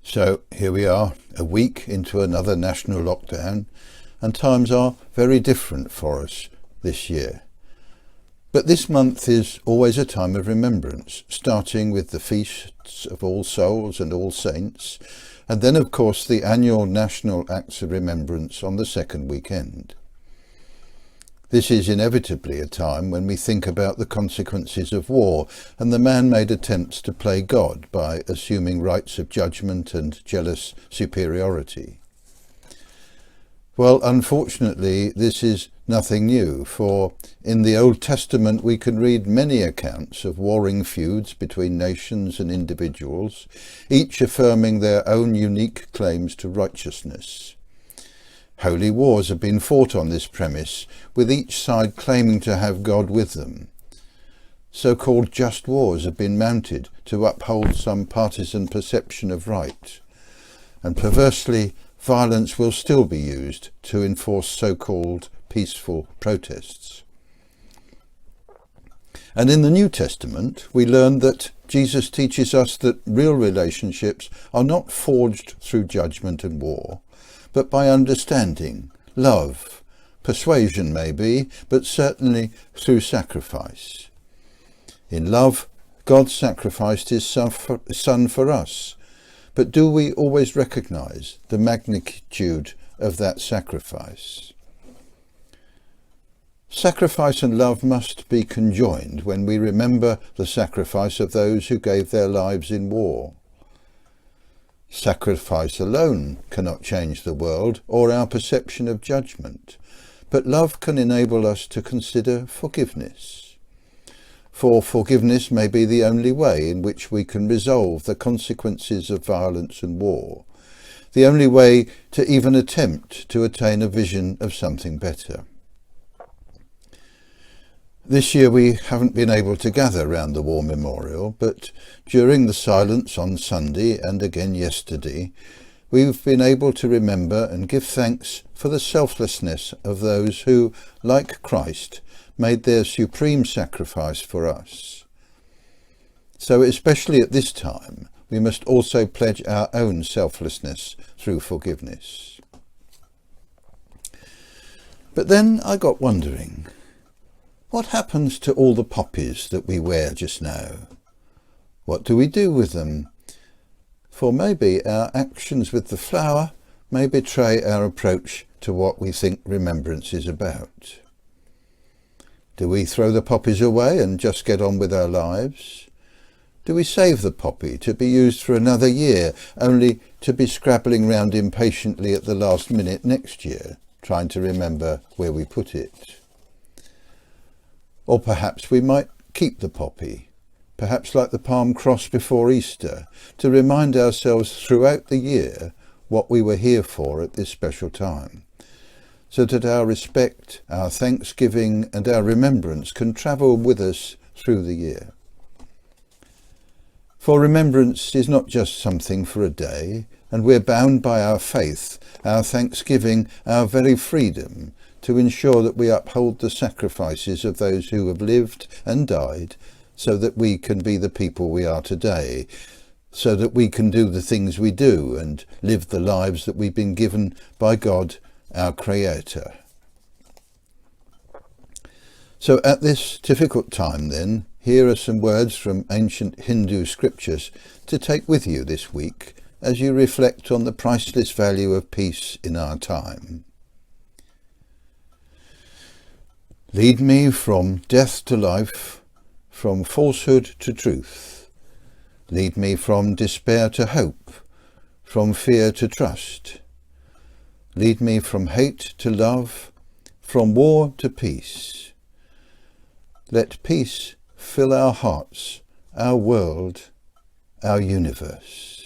So here we are, a week into another national lockdown, and times are very different for us this year. But this month is always a time of remembrance, starting with the feasts of All Souls and All Saints, and then of course the annual national acts of remembrance on the second weekend. This is inevitably a time when we think about the consequences of war and the man-made attempts to play God by assuming rights of judgment and jealous superiority. Well, unfortunately, this is nothing new, for in the Old Testament we can read many accounts of warring feuds between nations and individuals, each affirming their own unique claims to righteousness. Holy wars have been fought on this premise, with each side claiming to have God with them. So-called just wars have been mounted to uphold some partisan perception of right, and perversely, violence will still be used to enforce so-called peaceful protests. And in the New Testament, we learn that Jesus teaches us that real relationships are not forged through judgment and war, but by understanding, love, persuasion maybe, but certainly through sacrifice. In love, God sacrificed his Son for us, but do we always recognise the magnitude of that sacrifice? Sacrifice and love must be conjoined when we remember the sacrifice of those who gave their lives in war. Sacrifice alone cannot change the world or our perception of judgment, but love can enable us to consider forgiveness. For forgiveness may be the only way in which we can resolve the consequences of violence and war, the only way to even attempt to attain a vision of something better. This year we haven't been able to gather round the war memorial, but during the silence on Sunday and again yesterday, we've been able to remember and give thanks for the selflessness of those who, like Christ, made their supreme sacrifice for us. So especially at this time, we must also pledge our own selflessness through forgiveness. But then I got wondering, what happens to all the poppies that we wear just now? What do we do with them? For maybe our actions with the flower may betray our approach to what we think remembrance is about. Do we throw the poppies away and just get on with our lives? Do we save the poppy to be used for another year, only to be scrabbling round impatiently at the last minute next year, trying to remember where we put it? Or perhaps we might keep the poppy, perhaps like the palm cross before Easter, to remind ourselves throughout the year what we were here for at this special time, so that our respect, our thanksgiving and our remembrance can travel with us through the year. For remembrance is not just something for a day, and we're bound by our faith, our thanksgiving, our very freedom, to ensure that we uphold the sacrifices of those who have lived and died, so that we can be the people we are today, so that we can do the things we do and live the lives that we've been given by God, our Creator. So at this difficult time then, here are some words from ancient Hindu scriptures to take with you this week as you reflect on the priceless value of peace in our time. Lead me from death to life, from falsehood to truth. Lead me from despair to hope, from fear to trust. Lead me from hate to love, from war to peace. Let peace fill our hearts, our world, our universe.